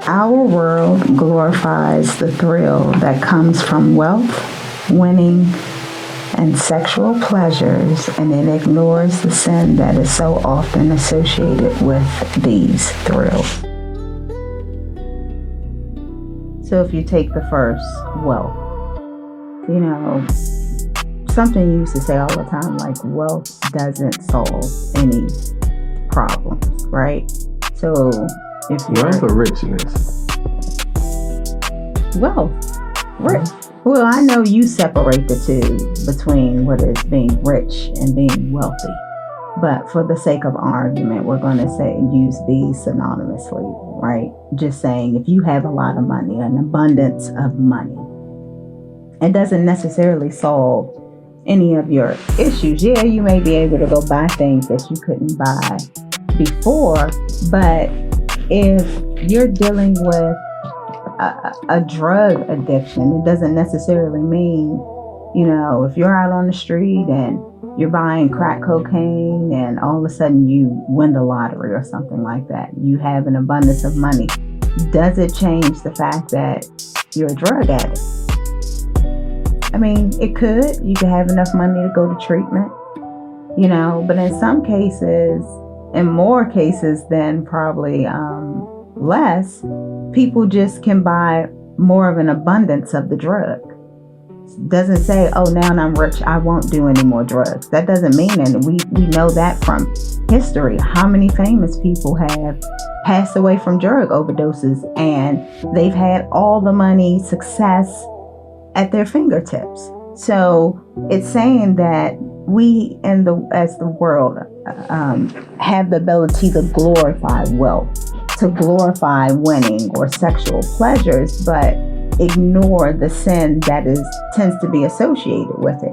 Our world glorifies the thrill that comes from wealth, winning, and sexual pleasures, and it ignores the sin that is so often associated with these thrills. So if you take the first, wealth, something you used to say all the time, like wealth doesn't solve any problems, right? So if you're... Wealth or richness? Wealth. Rich. Well, I know you separate the two between what is being rich and being wealthy. But for the sake of argument, we're going to use these synonymously, right? Just saying if you have a lot of money, an abundance of money, it doesn't necessarily solve any of your issues. Yeah, you may be able to go buy things that you couldn't buy before, but if you're dealing with a drug addiction, it doesn't necessarily mean, if you're out on the street and you're buying crack cocaine and all of a sudden you win the lottery or something like that, you have an abundance of money. Does it change the fact that you're a drug addict? I mean, it could. You could have enough money to go to treatment, but in some cases, in more cases than probably less, people just can buy more of an abundance of the drug. It doesn't say, oh, now I'm rich, I won't do any more drugs. That doesn't mean, and we know that from history. How many famous people have passed away from drug overdoses and they've had all the money, success at their fingertips? So it's saying that we as the world have the ability to glorify wealth, to glorify winning or sexual pleasures, but ignore the sin that tends to be associated with it.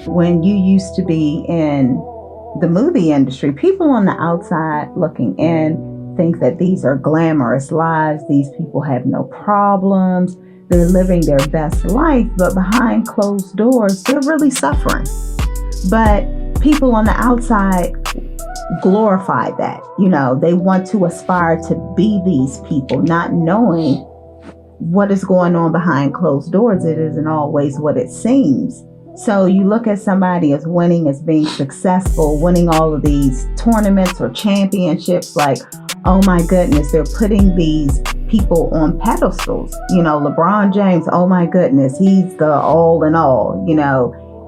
When you used to be in the movie industry, people on the outside looking in think that these are glamorous lives. These people have no problems. They're living their best life, but behind closed doors, they're really suffering. But people on the outside glorify that. They want to aspire to be these people, not knowing what is going on behind closed doors. It isn't always what it seems. So you look at somebody as winning, as being successful, winning all of these tournaments or championships, like, oh my goodness, they're putting these people on pedestals. LeBron James, oh my goodness, he's the all in all,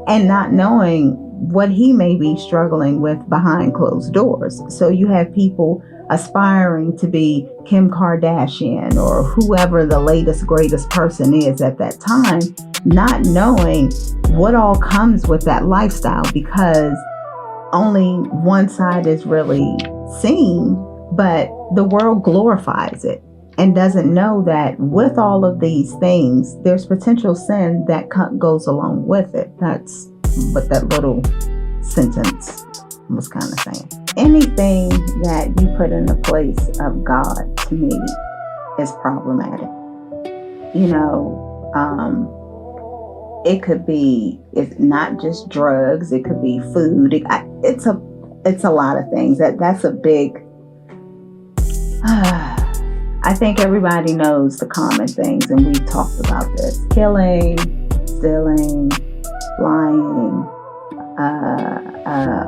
and not knowing what he may be struggling with behind closed doors. So you have people aspiring to be Kim Kardashian or whoever the latest, greatest person is at that time, not knowing what all comes with that lifestyle, because only one side is really seen, but the world glorifies it and doesn't know that with all of these things, there's potential sin that goes along with it. That's what that little sentence was kind of saying. Anything that you put in the place of God, to me, is problematic. It could be, it's not just drugs, it could be food. It's a lot of things. That's a big, I think everybody knows the common things, and we've talked about this: killing, stealing, lying,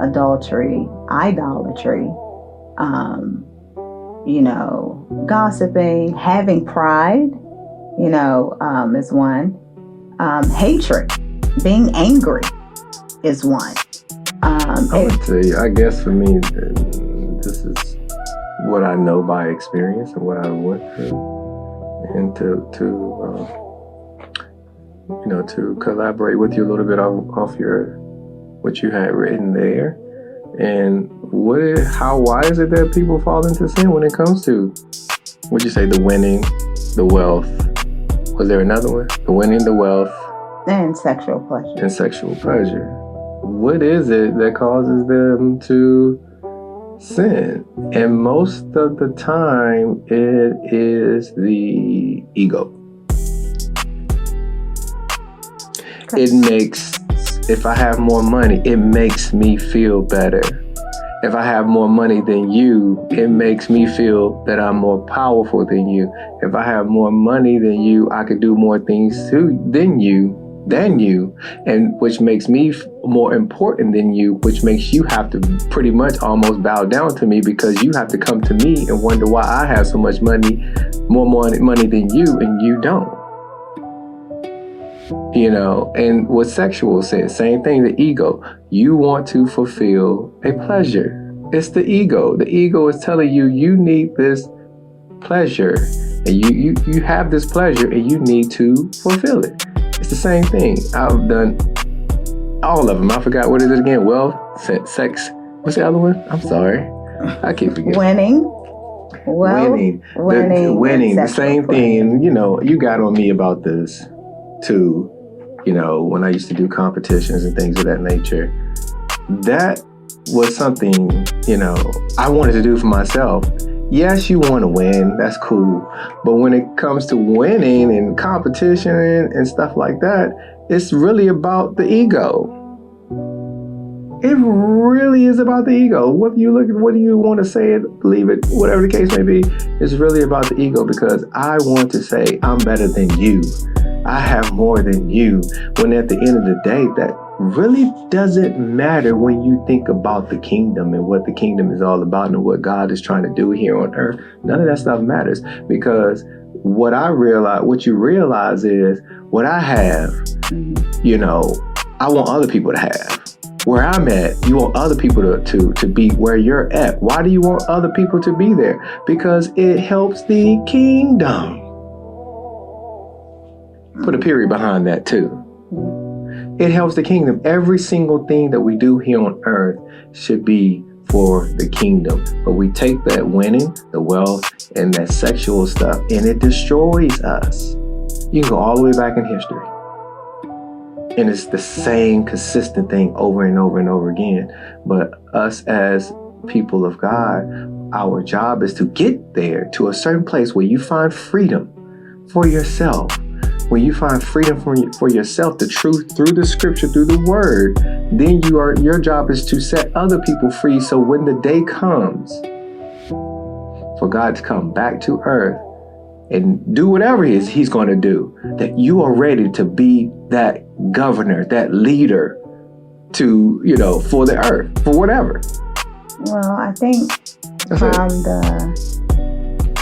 adultery, idolatry, gossiping, having pride, is one. Hatred, being angry is one. I would say, I guess for me, this is what I know by experience and what I went through, and to collaborate with you a little bit off what you had written there. And why is it that people fall into sin when it comes to, what'd you say, the winning, the wealth? Was there another one? The winning, the wealth, and sexual pleasure. What is it that causes them to sin? And most of the time, it is the ego. Okay. If I have more money, it makes me feel better. If I have more money than you, it makes me feel that I'm more powerful than you. If I have more money than you, I could do more things than you, and which makes me more important than you, which makes you have to pretty much almost bow down to me, because you have to come to me and wonder why I have so much money, more money than you, and you don't. And with sexual sense, same thing, the ego. You want to fulfill a pleasure. It's the ego. The ego is telling you you need this pleasure, and you have this pleasure, and you need to fulfill it. It's the same thing. I've done all of them. I forgot, what is it again? Wealth, sex. What's the other one? I'm sorry. I keep forgetting. Winning. Winning. The same thing. And, you got on me about this too. When I used to do competitions and things of that nature, that was something, I wanted to do for myself. Yes, you want to win, that's cool. But when it comes to winning and competition and stuff like that, it's really about the ego. It really is about the ego. What do you want to say it, believe it, whatever the case may be, it's really about the ego, because I want to say I'm better than you. I have more than you. When at the end of the day, that really doesn't matter when you think about the kingdom and what the kingdom is all about and what God is trying to do here on earth. None of that stuff matters, because what you realize is what I have, I want other people to have. Where I'm at, you want other people to be where you're at. Why do you want other people to be there? Because it helps the kingdom. Put a period behind that too. It helps the kingdom. Every single thing that we do here on earth should be for the kingdom. But we take that winning, the wealth, and that sexual stuff, and it destroys us. You can go all the way back in history, and it's the same consistent thing over and over and over again. But us as people of God, our job is to get there to a certain place where you find freedom for yourself. When you find freedom for yourself, the truth through the scripture, through the word, then your job is to set other people free. So when the day comes for God to come back to earth and do whatever it is he's going to do, that you are ready to be that governor, that leader to, for the earth, for whatever. Well, I think from the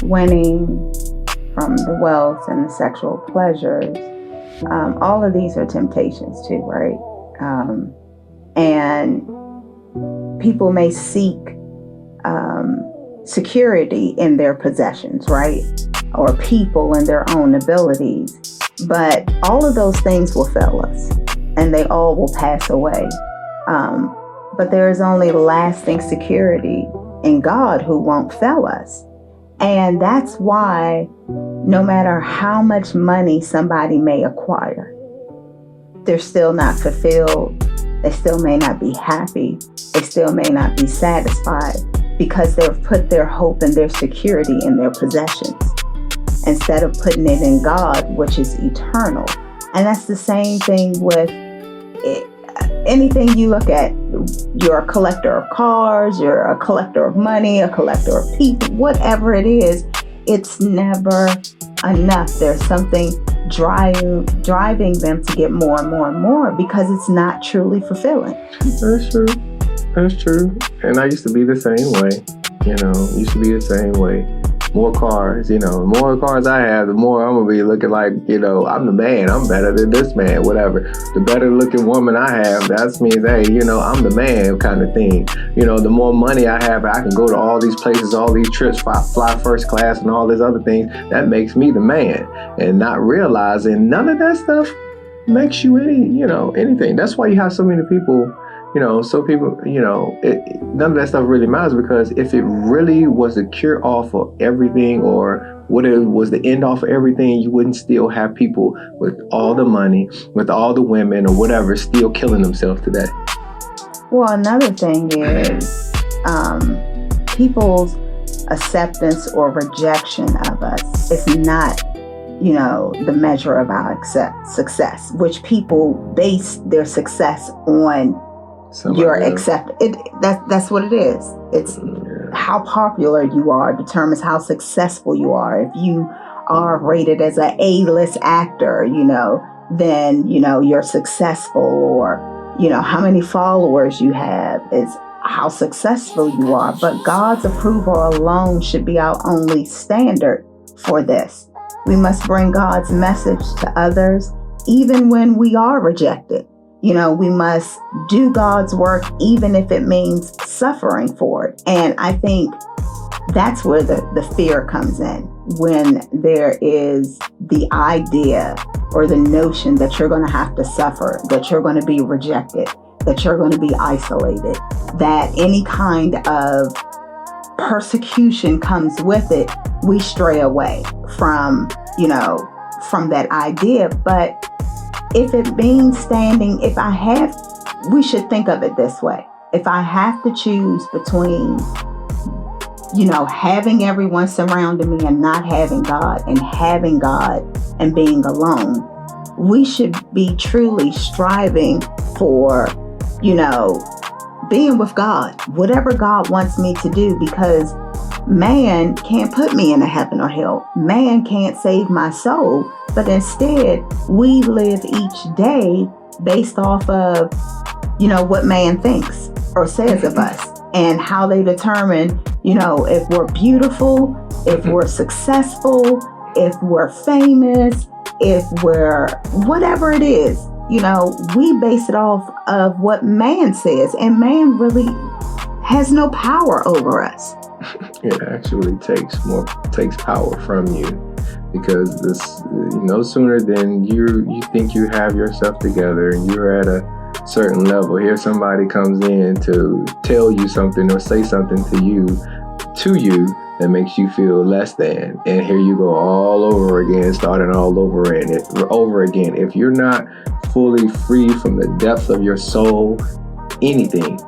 winning, from the wealth and the sexual pleasures, all of these are temptations too, right? And people may seek security in their possessions, right? Or people and their own abilities. But all of those things will fail us, and they all will pass away. But there is only lasting security in God, who won't fail us. And that's why no matter how much money somebody may acquire, they're still not fulfilled. They still may not be happy. They still may not be satisfied, because they've put their hope and their security in their possessions instead of putting it in God, which is eternal. And that's the same thing with anything you look at. You're a collector of cars, you're a collector of money, a collector of people, whatever it is, it's never enough. There's something driving them to get more and more and more, because it's not truly fulfilling. That's true. And I used to be the same way. More cars, the more cars I have, the more I'm going to be looking like, I'm the man. I'm better than this man, whatever. The better looking woman I have, that means, hey, I'm the man kind of thing. The more money I have, I can go to all these places, all these trips, fly first class and all these other things. That makes me the man. And not realizing none of that stuff makes you anything. That's why you have so many people, none of that stuff really matters, because if it really was the cure all for everything, or what it was the end all for everything, you wouldn't still have people with all the money, with all the women or whatever, still killing themselves today. Well, another thing is people's acceptance or rejection of us is not, the measure of our success, which people base their success on you're accepted. That's what it is. It's how popular you are determines how successful you are. If you are rated as an A-list actor, then you're successful, or how many followers you have is how successful you are. But God's approval alone should be our only standard for this. We must bring God's message to others even when we are rejected. We must do God's work even if it means suffering for it. And I think that's where the fear comes in, when there is the idea or the notion that you're going to have to suffer, that you're going to be rejected, that you're going to be isolated, that any kind of persecution comes with it. We stray away from that idea. But if it means standing, we should think of it this way. If I have to choose between, having everyone surrounding me and not having God, and having God and being alone, we should be truly striving for, being with God, whatever God wants me to do, because man can't put me in a heaven or hell. Man can't save my soul. But instead, we live each day based off of, what man thinks or says of us, and how they determine, if we're beautiful, if we're successful, if we're famous, if we're whatever it is. We base it off of what man says, and man really has no power over us. It actually takes power from you, because this, no sooner than you think you have yourself together and you're at a certain level, here somebody comes in to tell you something or say something to you that makes you feel less than, and here you go all over again, starting all over again. If you're not fully free from the depth of your soul, anything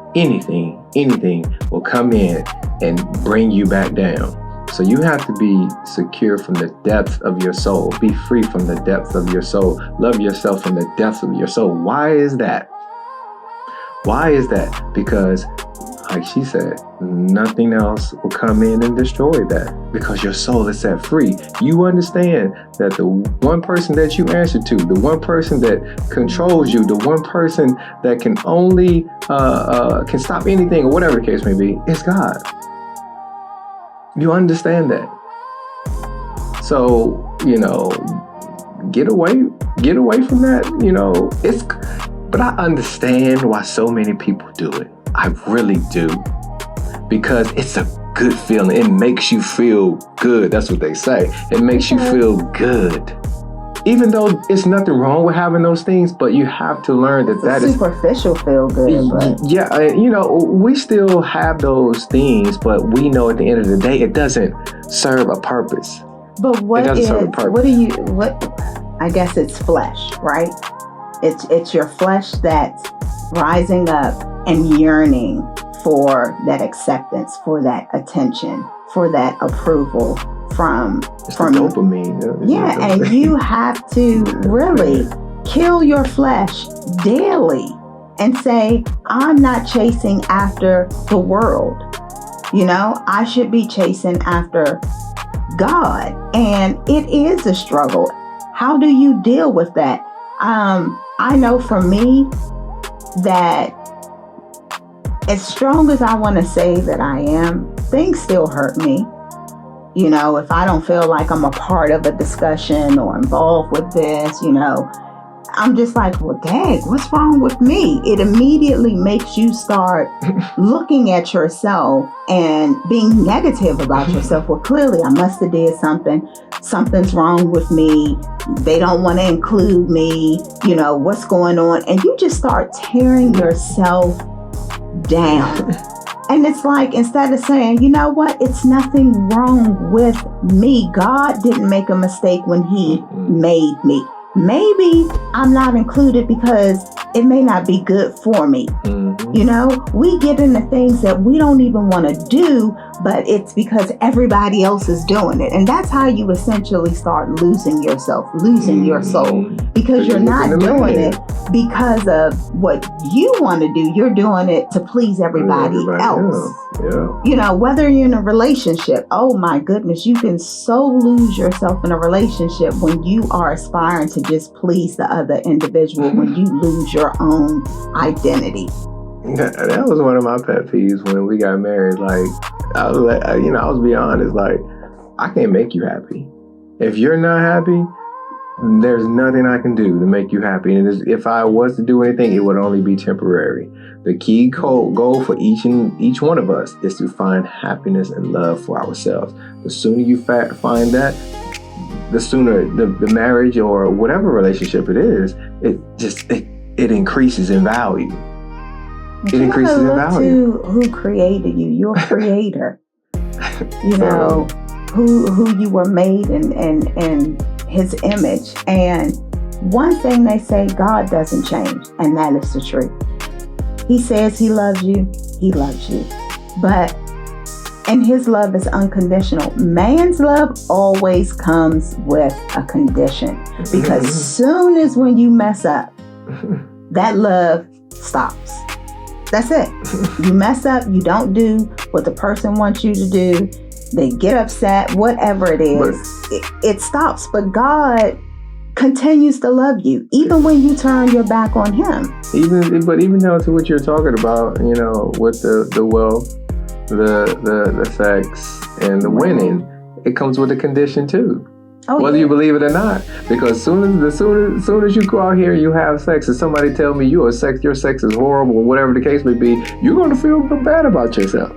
will come in and bring you back down. So you have to be secure from the depth of your soul. Be free from the depth of your soul. Love yourself from the depth of your soul. Why is that? Because, like she said, nothing else will come in and destroy that, because your soul is set free. You understand that the one person that you answer to, the one person that controls you, the one person that can only can stop anything, or whatever the case may be, is God. You understand that. So, get away from that. But I understand why so many people do it. I really do. Because it's a good feeling. It makes you feel good. That's what they say. It makes you feel good. Even though it's nothing wrong with having those things, but you have to learn that is superficial feel good. But yeah, we still have those things, but we know at the end of the day, it doesn't serve a purpose. But I guess it's flesh, right? It's your flesh that's rising up and yearning for that acceptance, for that attention, for that approval from dopamine. Yeah, and you have to really kill your flesh daily and say, I'm not chasing after the world. I should be chasing after God. And it is a struggle. How do you deal with that? I know for me that as strong as I want to say that I am, things still hurt me. If I don't feel like I'm a part of a discussion or involved with this, I'm just like, well, dang, what's wrong with me? It immediately makes you start looking at yourself and being negative about yourself. Well, clearly I must have did something. Something's wrong with me. They don't want to include me. What's going on? And you just start tearing yourself down. And it's like, instead of saying, you know what, it's nothing wrong with me. God didn't make a mistake when he made me. Maybe I'm not included because it may not be good for me. We get into things that we don't even want to do, but it's because everybody else is doing it. And that's how you essentially start losing yourself, losing your soul, because you're not doing it because of what you want to do. You're doing it to please everybody else. Yeah. Whether you're in a relationship, oh my goodness, you can so lose yourself in a relationship when you are aspiring to just please the other individual, when you lose your own identity. That was one of my pet peeves when we got married. Like, I was being honest, like, I can't make you happy. If you're not happy, there's nothing I can do to make you happy. And if I was to do anything, it would only be temporary. The key goal for each one of us is to find happiness and love for ourselves. The sooner you find that, the sooner the marriage or whatever relationship it is, it increases in value. It increases in value. To who created you, your creator. Who you were made in his image. And one thing they say, God doesn't change, and that is the truth. He says he loves you, and his love is unconditional. Man's love always comes with a condition, because soon as when you mess up, that love stops. That's it. You mess up, you don't do what the person wants you to do, they get upset, whatever it is, it stops. But God continues to love you, even when you turn your back on him. Even though to what you're talking about, with the wealth, the sex, and the winning, it comes with a condition too. Whether you believe it or not, because as soon as you go out here and you have sex, and somebody tell me your sex is horrible, or whatever the case may be, you're going to feel bad about yourself.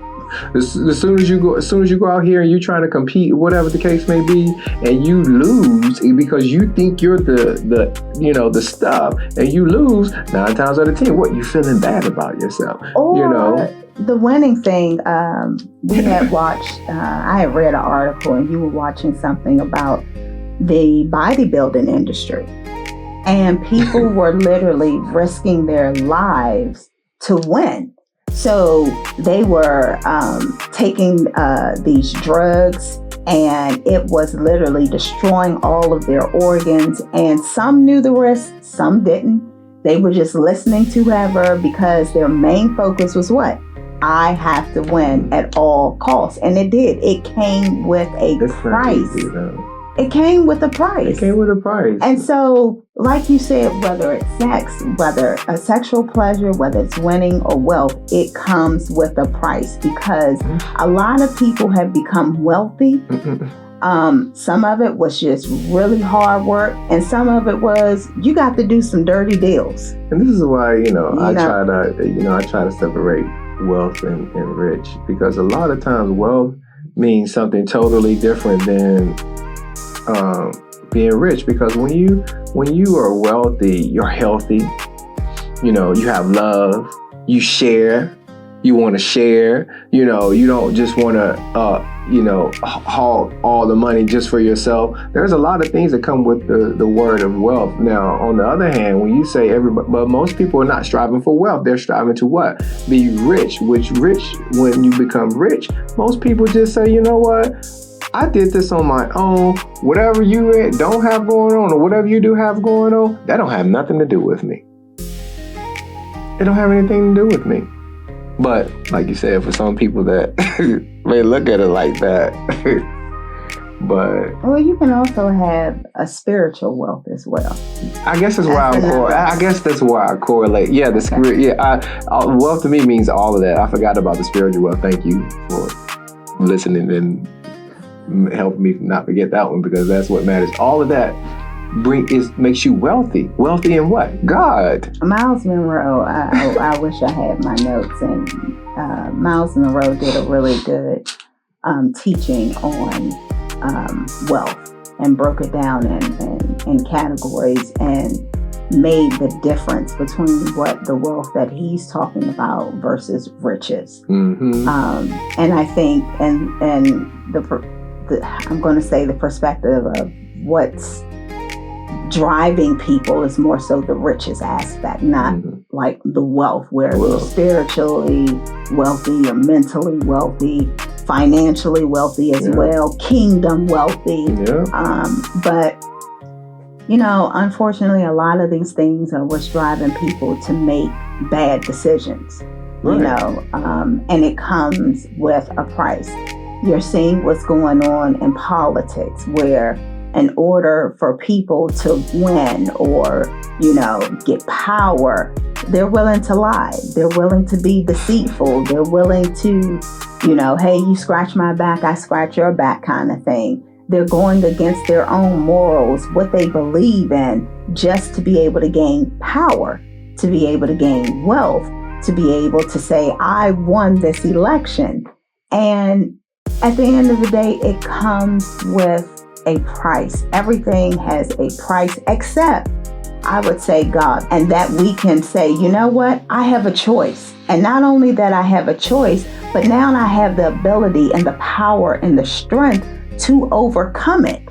As soon as you go out here and you're trying to compete, whatever the case may be, and you lose because you think you're the stuff, and you lose 9 times out of 10, what, you feeling bad about yourself? The winning thing, we had watched, I had read an article, and you were watching something about the bodybuilding industry, and people were literally risking their lives to win. So they were taking these drugs, and it was literally destroying all of their organs, and some knew the risk, some didn't. They were just listening to whoever, because their main focus was what? I have to win at all costs. And it did. It came with a price. It came with a price. And so, like you said, whether it's sex, whether a sexual pleasure, whether it's winning or wealth, it comes with a price, because a lot of people have become wealthy. Some of it was just really hard work, and some of it was you got to do some dirty deals. And this is why, I try to separate wealth and rich, because a lot of times wealth means something totally different than being rich. Because when you are wealthy, you're healthy, you have love, you share, you want to share, you don't just want to haul all the money just for yourself. There's a lot of things that come with the word of wealth. Now, on the other hand, when you say everybody, but most people are not striving for wealth. They're striving to what? Be rich. When you become rich, most people just say, you know what? I did this on my own. Whatever you don't have going on, or whatever you do have going on, that don't have nothing to do with me. It don't have anything to do with me. But like you said, for some people that may look at it like that, but you can also have a spiritual wealth as well. I guess that's why I correlate. Yeah, the spirit. Yeah, wealth to me means all of that. I forgot about the spiritual wealth. Thank you for listening and helping me not forget that one, because that's what matters. All of that makes you wealthy. Wealthy in what? God. Miles Monroe, I wish I had my notes, and Miles Monroe did a really good teaching on wealth, and broke it down in categories, and made the difference between what the wealth that he's talking about versus riches. And I think, and I'm going to say the perspective of what's driving people is more so the riches aspect, not like the wealth, where you're spiritually wealthy or mentally wealthy, financially wealthy as well, kingdom wealthy. But Unfortunately, a lot of these things are what's driving people to make bad decisions. Right. And it comes with a price. You're seeing what's going on in politics, where in order for people to win or, get power, they're willing to lie. They're willing to be deceitful. They're willing to, hey, you scratch my back, I scratch your back kind of thing. They're going against their own morals, what they believe in, just to be able to gain power, to be able to gain wealth, to be able to say, I won this election. And at the end of the day, it comes with a price. Everything has a price, except, I would say, God. And that we can say, you know what? I have a choice. And not only that I have a choice, but now I have the ability and the power and the strength to overcome it.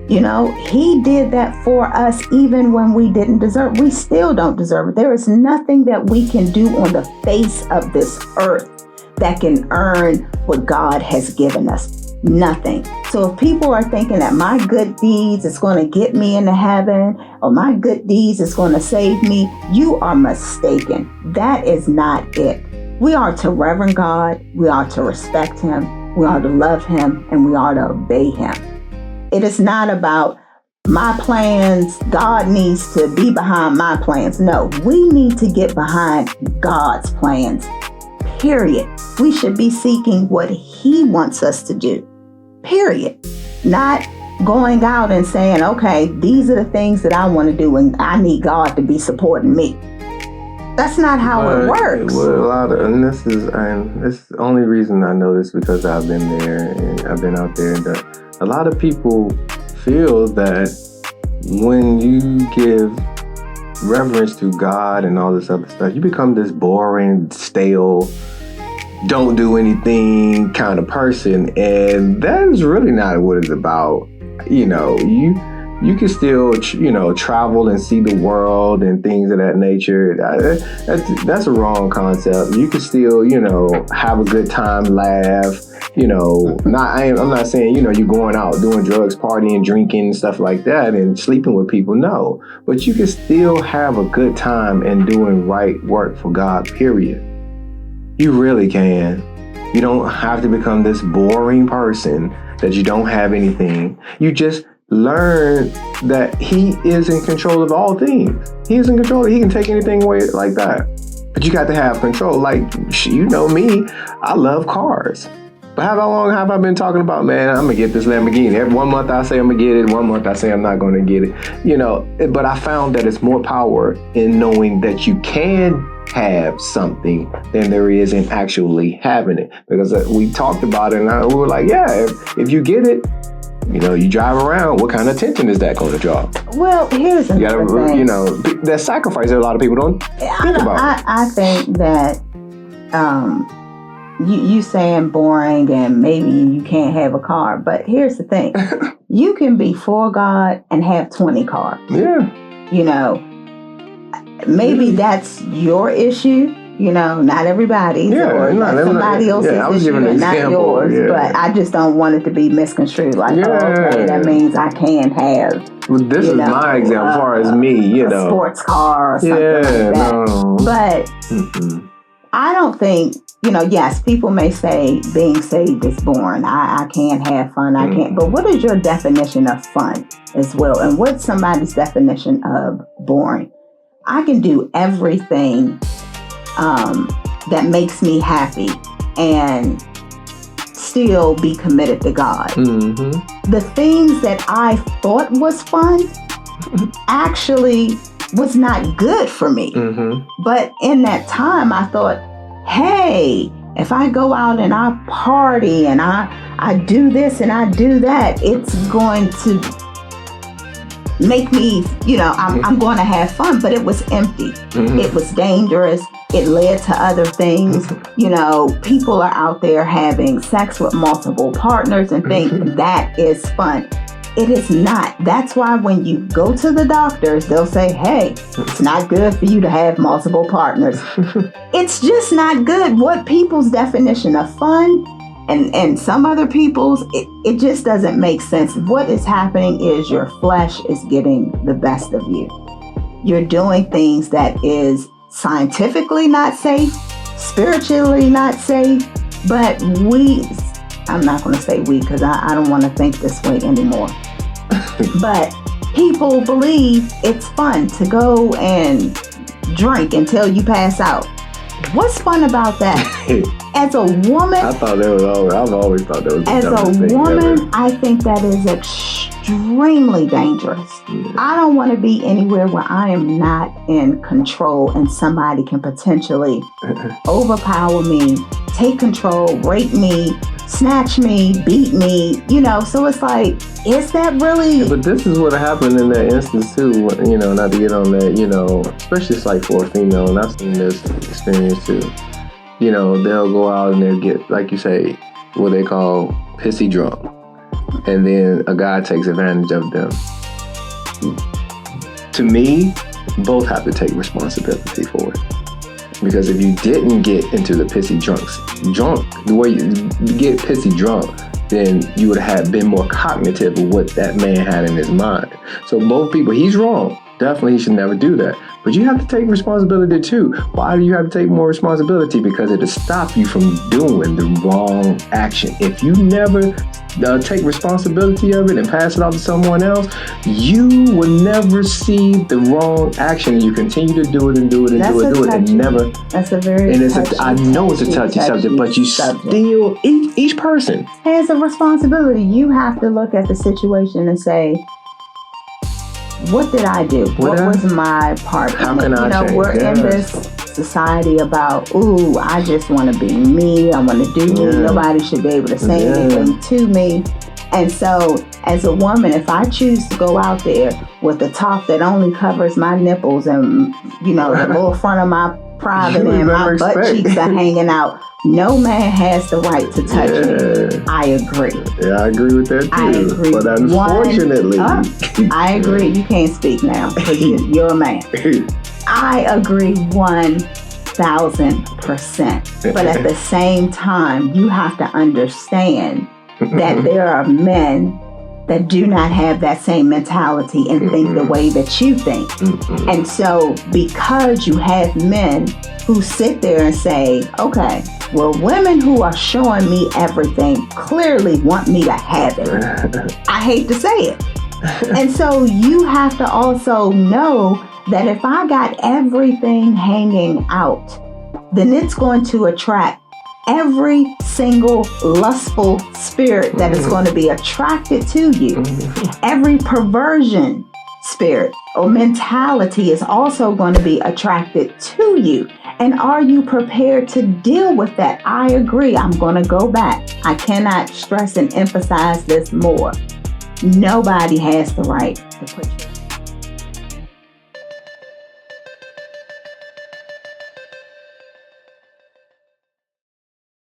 He did that for us even when we didn't deserve. We still don't deserve it. There is nothing that we can do on the face of this earth that can earn what God has given us. Nothing. So if people are thinking that my good deeds is going to get me into heaven, or my good deeds is going to save me, you are mistaken. That is not it. We are to reverend God. We are to respect Him. We are to love Him, and we are to obey Him. It is not about my plans. God needs to be behind my plans. No, we need to get behind God's plans. Period. We should be seeking what He wants us to do. Period. Not going out and saying, okay, these are the things that I want to do, and I need God to be supporting me. That's not how it works. This is the only reason I know this, because I've been there and I've been out there. And a lot of people feel that when you give reverence to God and all this other stuff, you become this boring, stale, don't do anything kind of person. And that is really not what it's about. You can still, travel and see the world and things of that nature. That's a wrong concept. You can still, have a good time, laugh. I'm not saying, you're going out doing drugs, partying, drinking, stuff like that, and sleeping with people. No, but you can still have a good time and doing right work for God. Period. You really can. You don't have to become this boring person that you don't have anything. You just learn that He is in control of all things. He is in control. He can take anything away like that. But you got to have control. Like, me, I love cars. But how long have I been talking about, man, I'm going to get this Lamborghini. Every 1 month I say I'm going to get it. 1 month I say I'm not going to get it. But I found that it's more power in knowing that you can have something than there is in actually having it. Because we talked about it, and we were like, yeah, if you get it, you drive around, what kind of attention is that going to draw? Well, here's another thing. That sacrifice that a lot of people don't think about. I think that you saying boring and maybe you can't have a car, but here's the thing. You can be for God and have 20 cars. Yeah. Maybe that's your issue. Not everybody's, or somebody else's issue and not yours. Yeah. But I just don't want it to be misconstrued. Like, okay, that means I can have. Well, this is my example, as far as me, a sports car or something like that. No. But I don't think, yes, people may say being saved is boring. I can't have fun. I can't. But what is your definition of fun as well? And what's somebody's definition of boring? I can do everything that makes me happy and still be committed to God. Mm-hmm. The things that I thought was fun actually was not good for me. Mm-hmm. But in that time, I thought, hey, if I go out and I party and I do this and I do that, it's going to make me, I'm going to have fun. But it was empty. Mm-hmm. It was dangerous. It led to other things. People are out there having sex with multiple partners and think that is fun. It is not. That's why when you go to the doctors, they'll say, hey, it's not good for you to have multiple partners. It's just not good. What people's definition of fun And some other people's, it just doesn't make sense. What is happening is your flesh is getting the best of you. You're doing things that is scientifically not safe, spiritually not safe, but I'm not going to say we because I don't want to think this way anymore. But people believe it's fun to go and drink until you pass out. What's fun about that? As a woman, I've always thought that was the as dumbest a thing woman, ever. I think that is extremely dangerous. Yeah. I don't want to be anywhere where I am not in control and somebody can potentially overpower me, take control, rape me, snatch me, beat me, so it's like, is that really? But this is what happened in that instance too, not to get on that, especially it's like for a female, and I've seen this experience too. They'll go out and they'll get, like you say, what they call pissy drunk. And then a guy takes advantage of them. To me, both have to take responsibility for it. Because if you didn't get into the pissy drunk, the way you get pissy drunk, then you would have been more cognitive of what that man had in his mind. So both people, he's wrong. Definitely, he should never do that. But you have to take responsibility too. Why do you have to take more responsibility? Because it'll stop you from doing the wrong action. If you never take responsibility of it and pass it off to someone else, you will never see the wrong action. And you continue to do it and do it and do it and never. That's a very I know it's a touchy subject, but you still, each person has a responsibility. You have to look at the situation and say, what did I do? What was my part? How can I change? We're in this society about, I just want to be me. I want to do me. Nobody should be able to say anything to me. And so, as a woman, if I choose to go out there with a top that only covers my nipples and, the little front of my private and my butt cheeks are hanging out, no man has the right to touch me. I agree. Yeah, I agree with that too. I agree. But unfortunately, I agree. You can't speak now because you're a man. I agree 1,000%. But at the same time, you have to understand that there are men that do not have that same mentality and think the way that you think. And so because you have men who sit there and say, okay, well, women who are showing me everything clearly want me to have it. I hate to say it. And so you have to also know that if I got everything hanging out, then it's going to attract every single lustful spirit that is going to be attracted to you. Every perversion spirit or mentality is also going to be attracted to you. And are you prepared to deal with that? I agree. I'm going to go back. I cannot stress and emphasize this more. Nobody has the right to put you